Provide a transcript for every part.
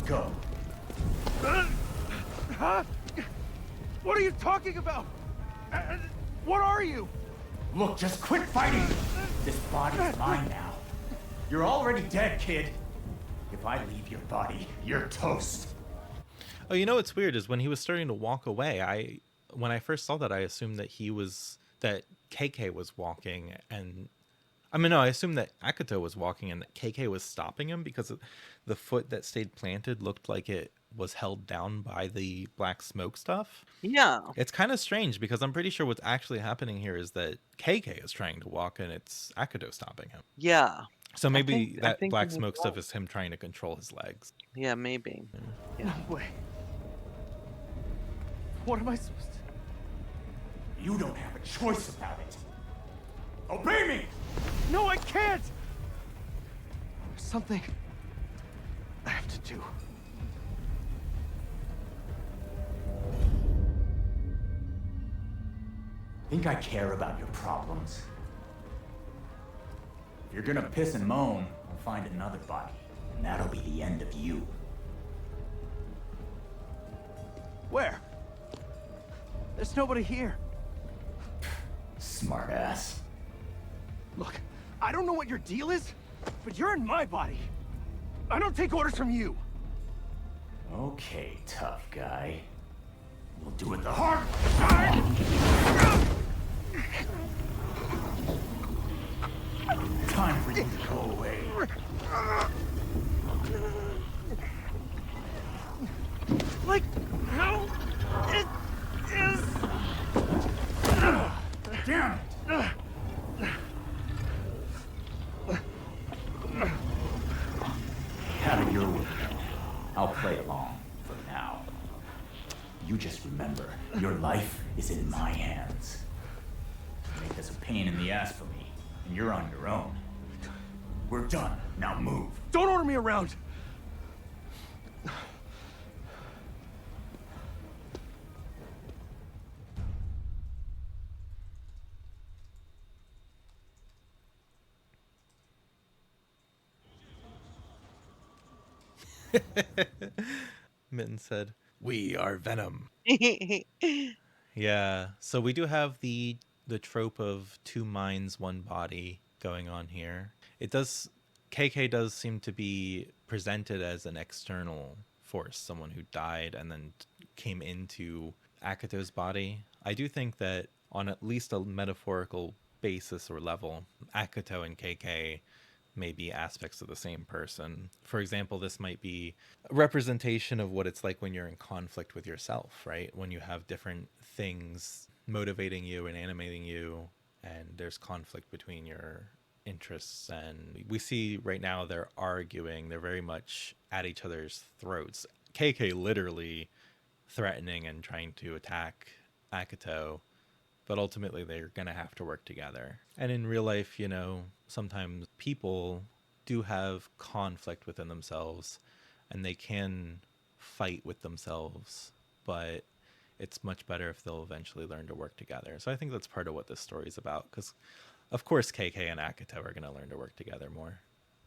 go. Huh? What are you talking about? What are you? Look, just quit fighting! This body's mine now. You're already dead, kid. If I leave your body, you're toast. Oh, you know what's weird is when he was starting to walk away, when I first saw that, I assumed that that KK was walking, and I mean, no, I assumed that Akito was walking and that KK was stopping him because the foot that stayed planted looked like it was held down by the black smoke stuff. Yeah. It's kind of strange because I'm pretty sure what's actually happening here is that KK is trying to walk and it's Akito stopping him. Yeah. So maybe I that think black you smoke might stuff right. is him trying to control his legs. Yeah, maybe. Yeah. No way. What am I supposed to... You don't have a choice about it. Obey me! No, I can't! There's something I have to do. Think I care about your problems? If you're gonna piss and moan, we'll find another body, and that'll be the end of you. Where? There's nobody here. Smartass. Look, I don't know what your deal is, but you're in my body. I don't take orders from you. Okay, tough guy. We'll do it the hard way. Time for you to go away. Like, how it is... Damn it! Have it your way. I'll play along for now. You just remember, your life is in my hands. Make this a pain in the ass for me, and you're on your own. We're done. Now move. Don't order me around! Mitten said, "We are Venom." Yeah, so we do have the trope of two minds, one body going on here. It does KK does seem to be presented as an external force, someone who died and then came into Akito's body. I do think that on at least a metaphorical basis or level, Akito and KK may be aspects of the same person. For example, this might be a representation of what it's like when you're in conflict with yourself, right? When you have different things motivating you and animating you, and there's conflict between your interests. And we see right now they're arguing, they're very much at each other's throats. KK literally threatening and trying to attack Akito, but ultimately they're going to have to work together. And in real life, you know, sometimes people do have conflict within themselves and they can fight with themselves, but it's much better if they'll eventually learn to work together. So I think that's part of what this story is about, because of course KK and Akito are going to learn to work together more.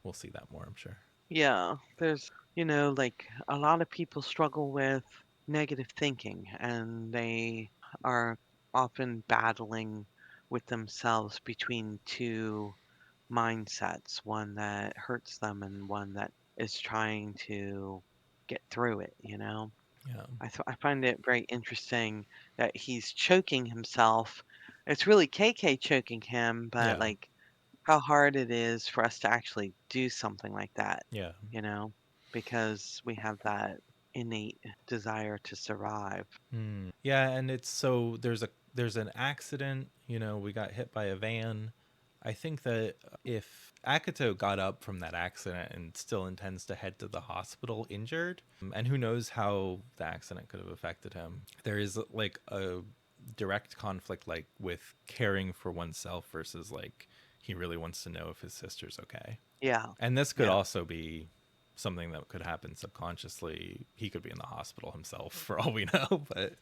We'll see that more, I'm sure. Yeah, there's, like a lot of people struggle with negative thinking and they are often battling with themselves between two mindsets, one that hurts them and one that is trying to get through it, Yeah. I find it very interesting that he's choking himself. It's really KK choking him, but Yeah. like how hard it is for us to actually do something like that, Yeah. because we have that innate desire to survive. Yeah, and it's so there's an accident, we got hit by a van. I think that if Akito got up from that accident and still intends to head to the hospital injured, and who knows how the accident could have affected him, there is like a direct conflict like with caring for oneself versus like he really wants to know if his sister's okay. Yeah. And this could Yeah. also be something that could happen subconsciously. He could be in the hospital himself for all we know, but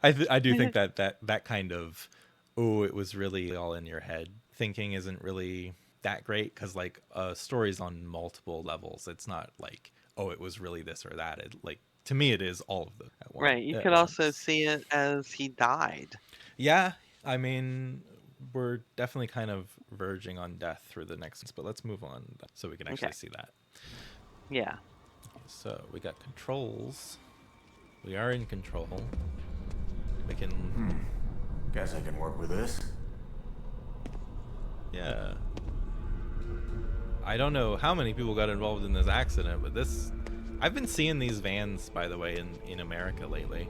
I do think that kind of, oh, it was really all in your head thinking isn't really that great, because like a story's on multiple levels. It's not like, oh, it was really this or that. It, like, to me, it is all of them Right. You at could also once. see it as he died. Yeah, I mean, we're definitely kind of verging on death through the next, but let's move on so we can actually Okay. see that. Yeah. So we got controls. We are in control. We can, Guess I can work with this. yeah. I don't know how many people got involved in this accident, but this, I've been seeing these vans, by the way, in America lately.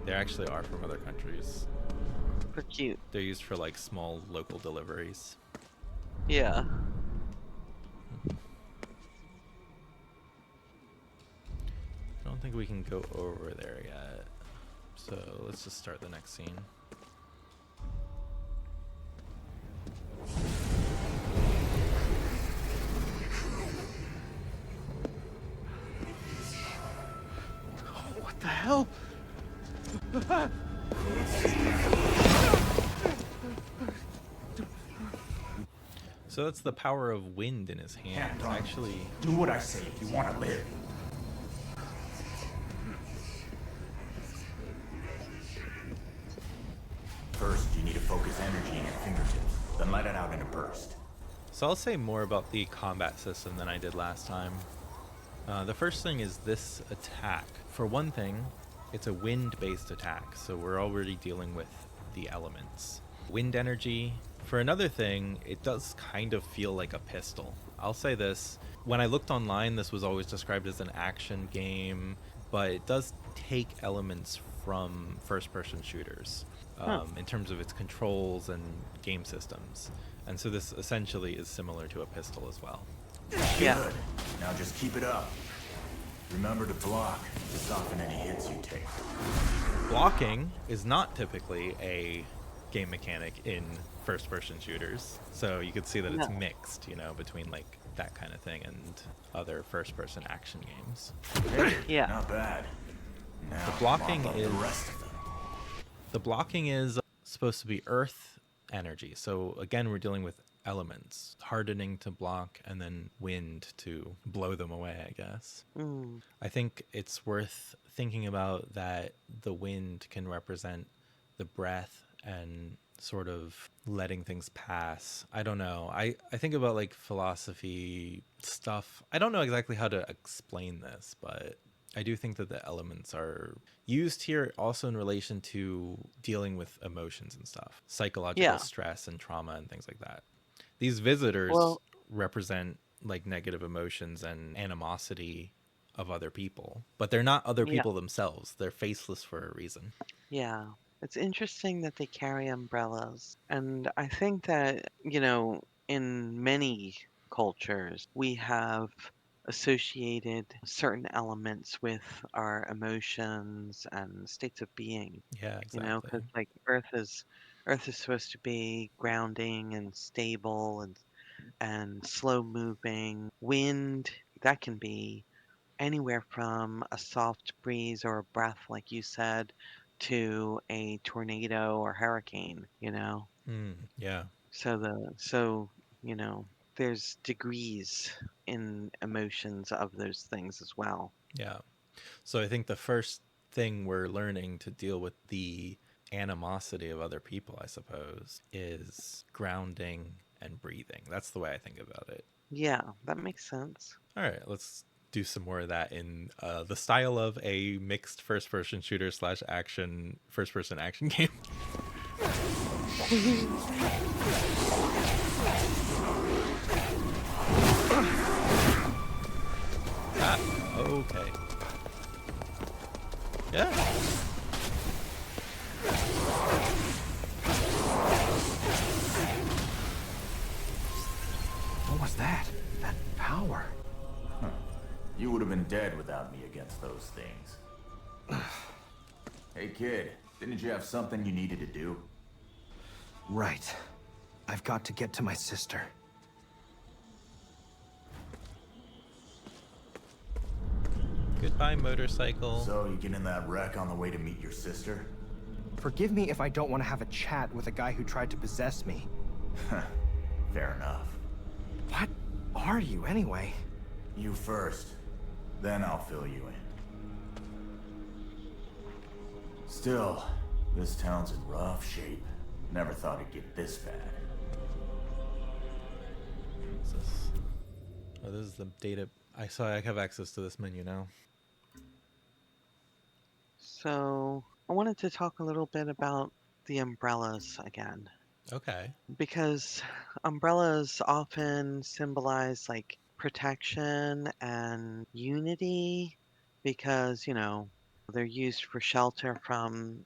They actually are from other countries. But cute. They're used for like small local deliveries. Yeah. I don't think we can go over there yet. So let's just start the next scene. What the hell? So that's the power of wind in his hand. Hand on. Actually, Do what I say if you want to live. First, you need to focus energy in your fingertips, then let it out in a burst. so I'll say more about the combat system than I did last time. The first thing is this attack. For one thing, it's a wind-based attack, so we're already dealing with the elements. Wind energy. For another thing, it does kind of feel like a pistol. I'll say this, when I looked online, this was always described as an action game, but it does take elements from first-person shooters in terms of its controls and game systems. And so this essentially is similar to a pistol as well. Yeah. Good. Now just keep it up. Remember to block to soften any hits you take. Blocking is not typically a game mechanic in first-person shooters, so you could see that it's No. mixed, you know, between like that kind of thing and other first-person action games. Hey, Yeah. not bad. Now, The blocking mop up is- the rest of them. The blocking is supposed to be earth energy, so again, we're dealing with elements, hardening to block and then wind to blow them away, I guess. Mm. I think it's worth thinking about that the wind can represent the breath and sort of letting things pass. I don't know. I think about like philosophy stuff. I don't know exactly how to explain this, but I do think that the elements are used here also in relation to dealing with emotions and stuff, psychological Yeah. stress and trauma and things like that. These visitors Well- represent like negative emotions and animosity of other people, but they're not other Yeah. people themselves. They're faceless for a reason. Yeah. It's interesting that they carry umbrellas. And I think that, you know, in many cultures, we have associated certain elements with our emotions and states of being, Yeah, you know, exactly. because like Earth is supposed to be grounding and stable and slow moving. Wind, that can be anywhere from a soft breeze or a breath, like you said, to a tornado or hurricane, you know? Yeah. So, you know, there's degrees in emotions of those things as well. Yeah. So I think the first thing we're learning to deal with the animosity of other people, I suppose, is grounding and breathing. That's the way I think about it. Yeah, that makes sense. All right, let's do some more of that in the style of a mixed first-person shooter / action first-person action game. Ah, okay. Yeah. What was that? That power. You would have been dead without me against those things. Hey kid, didn't you have something you needed to do? Right. I've got to get to my sister. Goodbye, motorcycle. So you get in that wreck on the way to meet your sister? Forgive me if I don't want to have a chat with a guy who tried to possess me. Fair enough. What are you, anyway? You first. Then I'll fill you in. Still, this town's in rough shape. Never thought it'd get this bad. What's this? Oh, this is the data. I saw I have access to this menu now. So I wanted to talk a little bit about the umbrellas again, Okay. because umbrellas often symbolize like protection and unity because, they're used for shelter from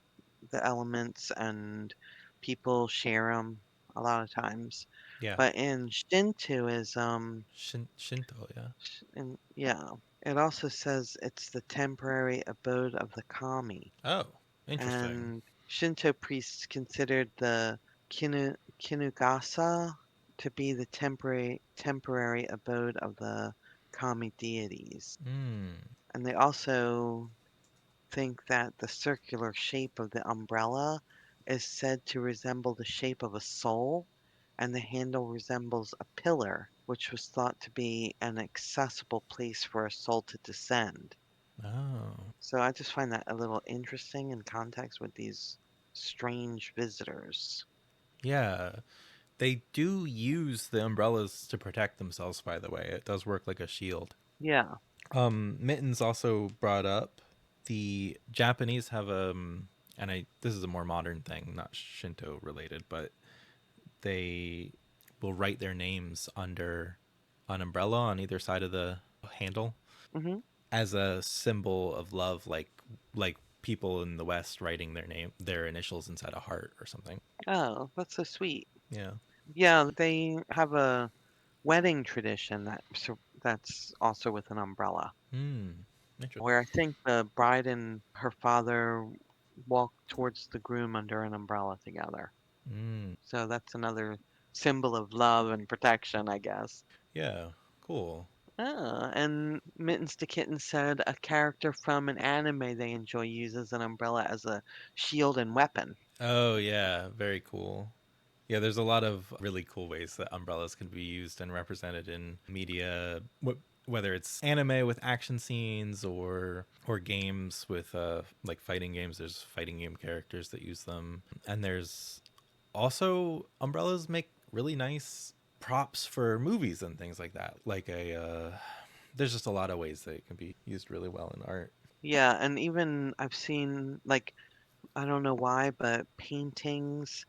the elements and people share them a lot of times. Yeah. But in Shintoism, Shinto, yeah. yeah, it also says it's the temporary abode of the kami. Oh, interesting. And Shinto priests considered the Kinugasa to be the temporary abode of the kami deities. Hmm. And they also think that the circular shape of the umbrella is said to resemble the shape of a soul, and the handle resembles a pillar, which was thought to be an accessible place for a soul to descend. Oh. So I just find that a little interesting in context with these strange visitors. Yeah. They do use the umbrellas to protect themselves, by the way. It does work like a shield. Yeah. Mittens also brought up the Japanese have and this is a more modern thing, not Shinto related, but they will write their names under an umbrella on either side of the handle Hmm. as a symbol of love, like people in the West writing their initials inside a heart or something. Oh, that's so sweet. Yeah. Yeah, they have a wedding tradition that's also with an umbrella, Interesting. where I think the bride and her father walk towards the groom under an umbrella together. So that's another symbol of love and protection, I guess. Yeah. Cool. Ah, and Mittens to Kitten said a character from an anime they enjoy uses an umbrella as a shield and weapon. Oh yeah, very cool. Yeah, there's a lot of really cool ways that umbrellas can be used and represented in media, whether it's anime with action scenes or games with like fighting games. There's fighting game characters that use them, and there's also umbrellas make really nice props for movies and things like that. Like there's just a lot of ways that it can be used really well in art. Yeah, and even I've seen, like, I don't know why, but paintings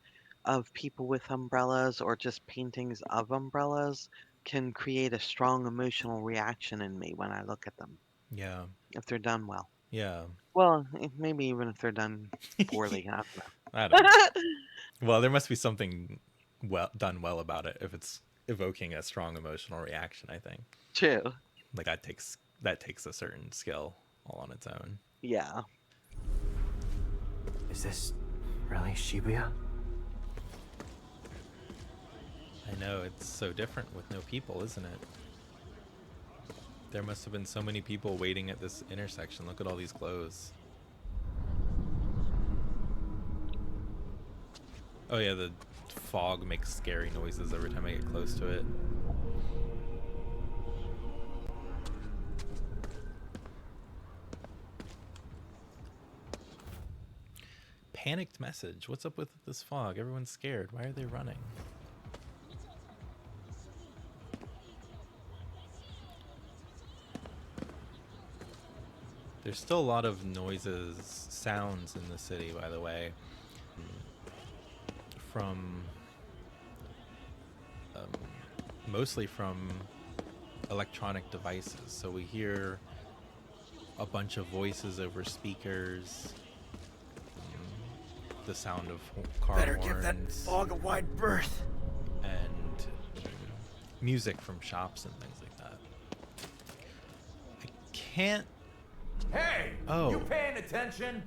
of people with umbrellas or just paintings of umbrellas can create a strong emotional reaction in me when I look at them, Yeah, if they're done well. yeah. Well, maybe even if they're done poorly. I don't I don't know. know. Well, there must be something done well about it if it's evoking a strong emotional reaction, I think. True. Like that takes a certain skill all on its own. Yeah. Is this really Shibuya? I know, it's so different with no people, isn't it? There must have been so many people waiting at this intersection. Look at all these clothes. Oh yeah, the fog makes scary noises every time I get close to it. Panicked message. What's up with this fog? Everyone's scared. Why are they running? There's still a lot of noises, sounds in the city, by the way. From mostly from electronic devices. So we hear a bunch of voices over speakers, the sound of car Better horns, give that fog a wide berth. and music from shops and things like that. I can't. Hey! Oh. You paying attention?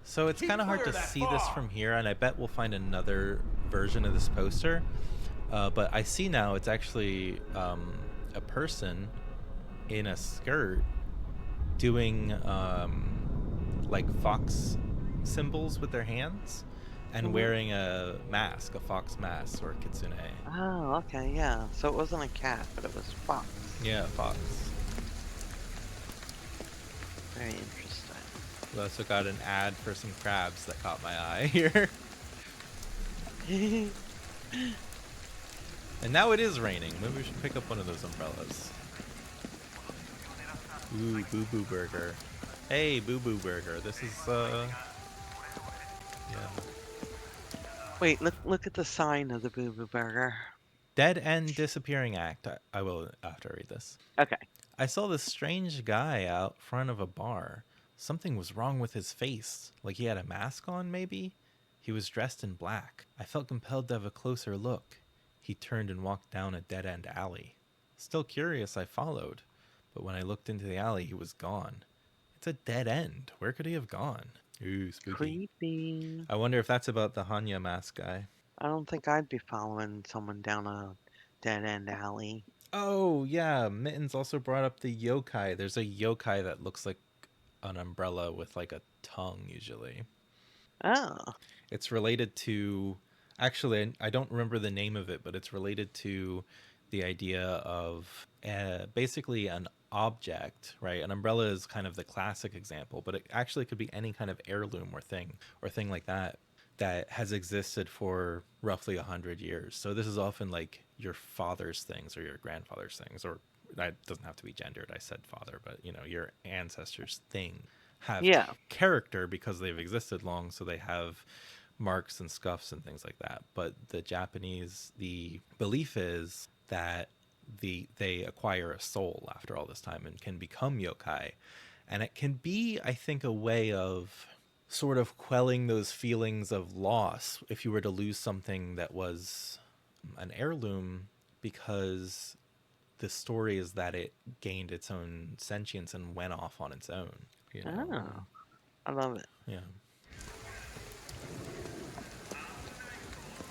So it's Keep kind of hard clear to of that see this fog. from here, and I bet we'll find another version of this poster. But I see now it's actually a person in a skirt doing like fox symbols with their hands and Mhm. wearing a mask, a fox mask or a kitsune. Oh, okay, yeah. So it wasn't a cat, but it was fox. Yeah, fox. Very interesting. We also got an ad for some crabs that caught my eye here. And now it is raining. Maybe we should pick up one of those umbrellas. Ooh, Boo Boo Burger. Hey, Boo Boo Burger. This is, yeah. Wait, look at the sign of the Boo Boo Burger. Dead End Disappearing Act. I will after I read this. Okay. I saw this strange guy out front of a bar. Something was wrong with his face. Like he had a mask on, maybe? He was dressed in black. I felt compelled to have a closer look. He turned and walked down a dead-end alley. Still curious, I followed. But when I looked into the alley, he was gone. It's a dead end. Where could he have gone? Ooh, spooky. Creepy. I wonder if that's about the Hanya mask guy. I don't think I'd be following someone down a dead end alley. Oh, yeah. Mittens also brought up the yokai. There's a yokai that looks like an umbrella with like a tongue, usually. Oh. It's related to... Actually, I don't remember the name of it, but it's related to the idea of basically an object, right? An umbrella is kind of the classic example, but it actually could be any kind of heirloom or thing like that has existed for roughly 100 years. So this is often like your father's things or your grandfather's things, or that doesn't have to be gendered. I said father, but you know, your ancestors' thing have character because they've existed long, so they have marks and scuffs and things like that. But the belief is that they acquire a soul after all this time and can become yokai. And it can be, I think, a way of sort of quelling those feelings of loss if you were to lose something that was an heirloom, because the story is that it gained its own sentience and went off on its own. You know? Oh. I love it. Yeah.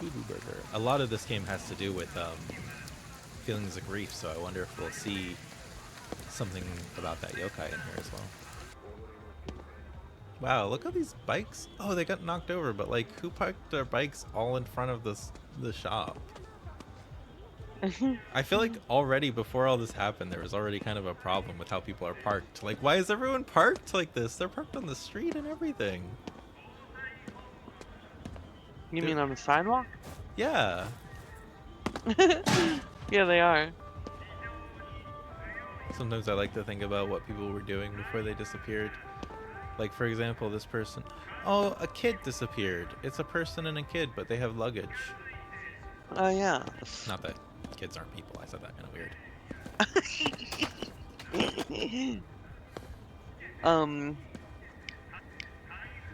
Boo Boo Burger. A lot of this game has to do with feelings of grief, so I wonder if we'll see something about that yokai in here as well. Wow, look at these bikes. Oh, they got knocked over, but like, who parked their bikes all in front of the shop? I feel like already before all this happened, there was already kind of a problem with how people are parked. Like, why is everyone parked like this? They're parked on the street and everything. You mean on the sidewalk? Yeah. Yeah, they are. Sometimes I like to think about what people were doing before they disappeared. Like, for example, this person. Oh, a kid disappeared. It's a person and a kid, but they have luggage. Oh, yeah. Not that kids aren't people. I said that kind of weird.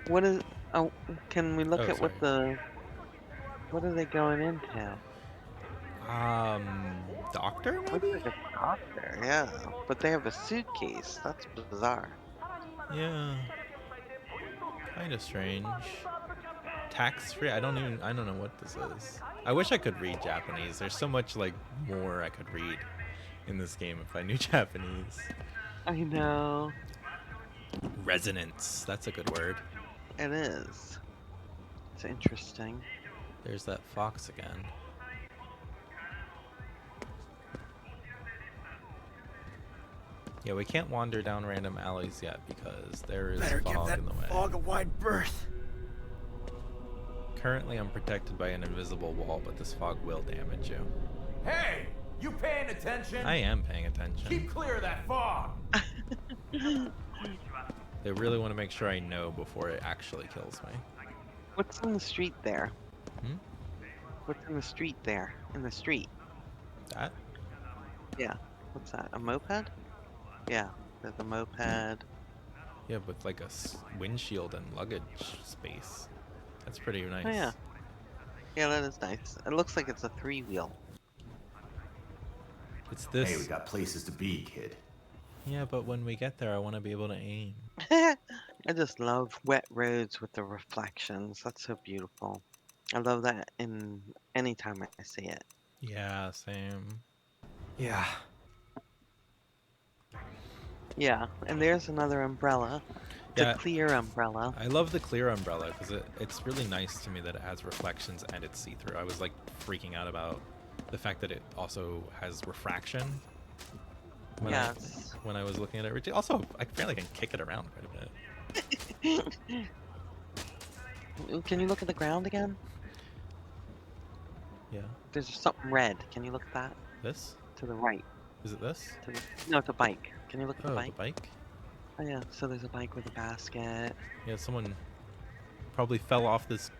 What is... Oh, can we look Oh, at what sorry. what are they going into? Doctor, Looks maybe? like a doctor, yeah. But they have a suitcase. That's bizarre. Yeah. Kind of strange. Tax-free? I don't know what this is. I wish I could read Japanese. There's so much, like, more I could read in this game if I knew Japanese. I know. Resonance. That's a good word. It is. It's interesting. There's that fox again. Yeah, we can't wander down random alleys yet because there is fog in the way. Fog a wide berth. Currently, I'm protected by an invisible wall, but this fog will damage you. Hey, you paying attention? I am paying attention. Keep clear of that fog. They really want to make sure I know before it actually kills me. What's in the street there? Hmm? What's in the street there? In the street? That? Yeah. What's that? A moped? Yeah. There's a moped. Yeah, with like a windshield and luggage space. That's pretty nice. Oh, yeah. Yeah, that is nice. It looks like it's a 3-wheel. It's this. Hey, we got places to be, kid. Yeah, but when we get there, I want to be able to aim. I just love wet roads with the reflections. That's so beautiful. I love that in any time I see it. Yeah, same. Yeah. Yeah, and there's another umbrella. It's Yeah. a clear umbrella. I love the clear umbrella because it's really nice to me that it has reflections and it's see-through. I was like freaking out about the fact that it also has refraction. when I Yes. when I was looking at it originally. Also, I apparently can kick it around quite a bit. Can you look at the ground again? Yeah. There's something red. Can you look at that? This? To the right. Is it this? No, it's a bike. Can you look at the Oh, bike? the bike? Oh yeah, so there's a bike with a basket. Yeah, someone probably fell off this.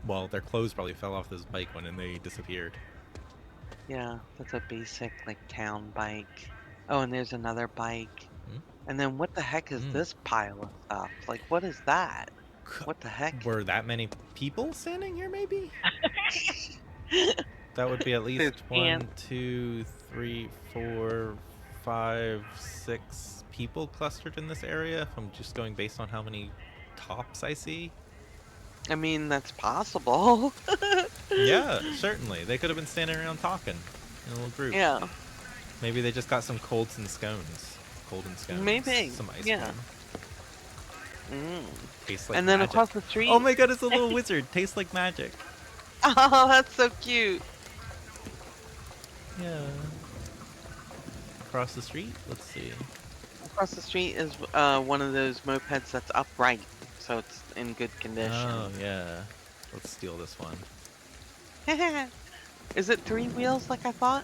Well, their clothes probably fell off this bike when they disappeared. Yeah, that's a basic like town bike. Oh, and there's another bike. Hmm? And then what the heck is Hmm. this pile of stuff? Like, what is that? What the heck? Were that many people standing here, maybe? That would be at least There's 1, 2, 3, 4, 5, 6 people clustered in this area. If I'm just going based on how many tops I see. I mean, that's possible. Yeah, certainly. They could have been standing around talking in a little group. Yeah, Maybe they just got some colds and scones. Cold and scones. Maybe, Some ice yeah. cream. mm. Tastes like And then magic. across the street. Oh my god, it's a little wizard. Tastes like magic. Oh, that's so cute. Yeah. Across the street? Let's see. Across the street is one of those mopeds that's upright, so it's in good condition. Oh, yeah. Let's steal this one. Is it 3 wheels like I thought?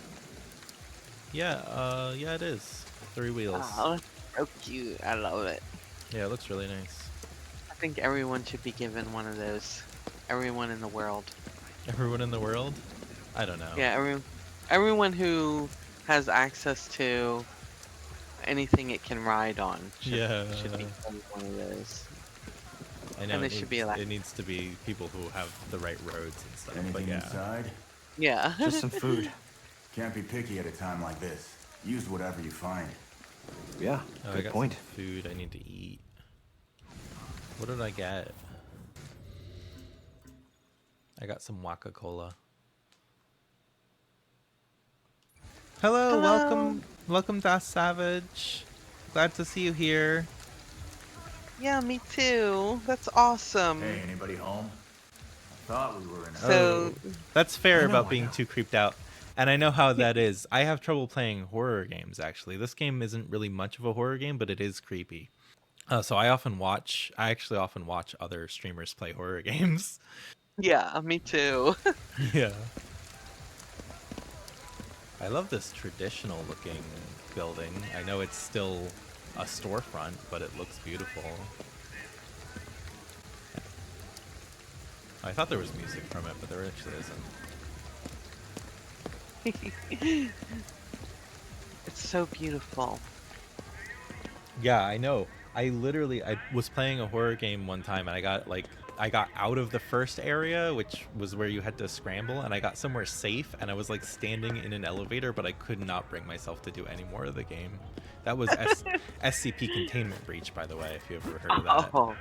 Yeah, yeah, it is. 3 wheels. Oh, so cute. I love it. Yeah, it looks really nice. I think everyone should be given one of those. Everyone in the world. Everyone in the world? I don't know. Yeah, everyone who has access to anything it can ride on should be given one of those. I know. And It they should be like, it needs to be people who have the right roads and stuff. But Anything yeah. inside? yeah. Just some food. Can't be picky at a time like this. Use whatever you find. Yeah, Oh, I good got point. some food I need to eat. What did I get? I got some Waka Cola. Hello, Hello. welcome, Das Savage. Glad to see you here. Yeah, me too. That's awesome. Hey, anybody home? I thought we were in a... So, That's fair I know, about I being know. too creeped out. And I know how that is. I have trouble playing horror games, actually. This game isn't really much of a horror game, but it is creepy. So I actually often watch other streamers play horror games. yeah, me too. Yeah. I love this traditional looking building. I know it's still a storefront, but it looks beautiful. I thought there was music from it, but there actually isn't. It's so beautiful. Yeah, I know. I was playing a horror game one time and I got out of the first area, which was where you had to scramble, and I got somewhere safe, and I was like standing in an elevator, but I could not bring myself to do any more of the game. That was SCP Containment Breach, by the way, if you ever heard of that. Oh.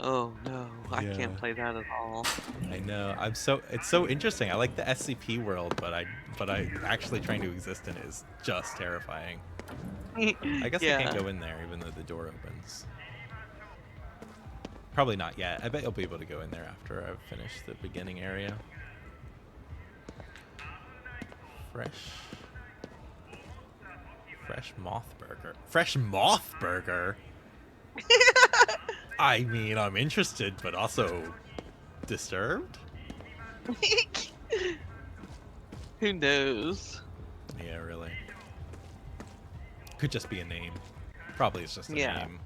Oh no, I Yeah. can't play that at all. I know. It's so interesting. I like the SCP world, but I actually trying to exist in it is just terrifying. I guess I can't go in there even though the door opens. Probably not yet. I bet you'll be able to go in there after I've finished the beginning area. Fresh moth burger. Fresh moth burger? I mean, I'm interested, but also disturbed? Who knows? Yeah, really. Could just be a name. Probably it's just a Yeah. name.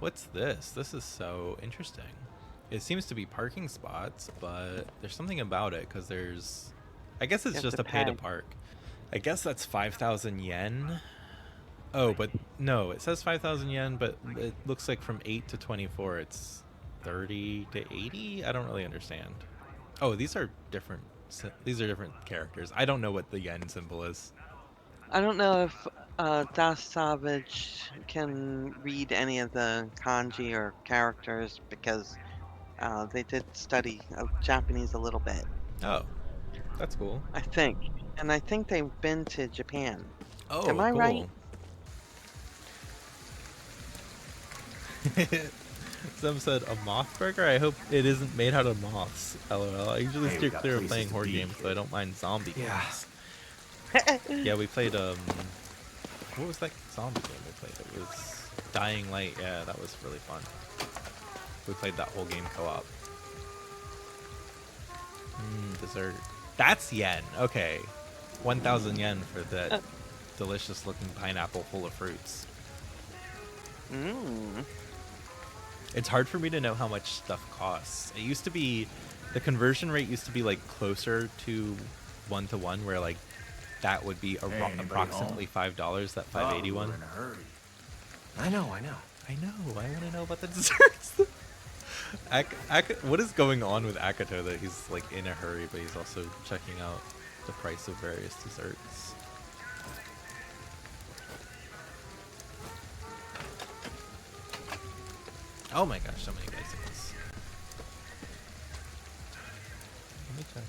What's this? This is so interesting. It seems to be parking spots, but there's something about it because there's... I guess it's You have just to a pay to pay. park. I guess that's 5,000 yen. Oh, but no, it says 5,000 yen, but it looks like from 8 to 24 it's 30 to 80? I don't really understand. Oh, these are different characters. I don't know what the yen symbol is. I don't know if Das Savage can read any of the kanji or characters because they did study Japanese a little bit, Oh, that's cool. I think. And I think they've been to Japan. Oh, Am I cool. right? Some said a moth burger. I hope it isn't made out of moths. LOL. I usually Hey, we steer got clear of places playing to horror be, games, kid. but I don't mind zombie Yeah. games. Yeah, we played what was that zombie game we played? It was Dying Light. Yeah, that was really fun. We played that whole game co-op. Dessert. That's yen. Okay. 1,000 yen for that delicious looking pineapple full of fruits. Mmm. It's hard for me to know how much stuff costs. It used to be, the conversion rate used to be like closer to 1-to-1, where like that would be Hey, anybody approximately home? $5, that Oh, we 581. were in a hurry. I know. I know. I want to know about the desserts. What is going on with Akato that he's like in a hurry, but he's also checking out the price of various desserts? Oh my gosh, so many bicycles. Let me check.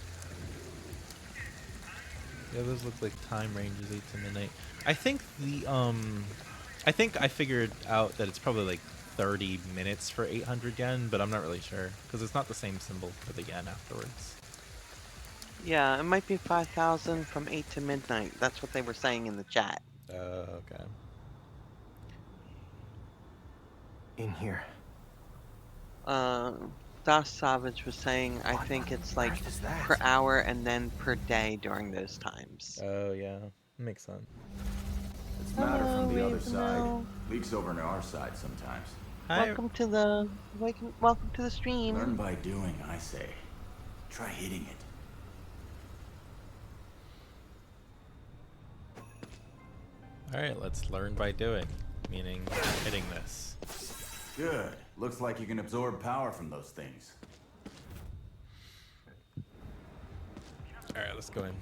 Yeah, those look like time ranges 8 to midnight. I think I think I figured out that it's probably like 30 minutes for 800 yen, but I'm not really sure because it's not the same symbol for the yen afterwards. Yeah, it might be 5,000 from 8 to midnight. That's what they were saying in the chat. Okay. In here. Das Savage was saying, I think it's like Earth is that? per hour and then per day during those times. Oh yeah, makes sense. It's matter from the other side. Ravenel. Leaks over to our side sometimes. Hi. Welcome to the welcome to the stream. Learn by doing, I say. Try hitting it. All right, let's learn by doing, meaning hitting this. Good. Looks like you can absorb power from those things. All right, let's go in.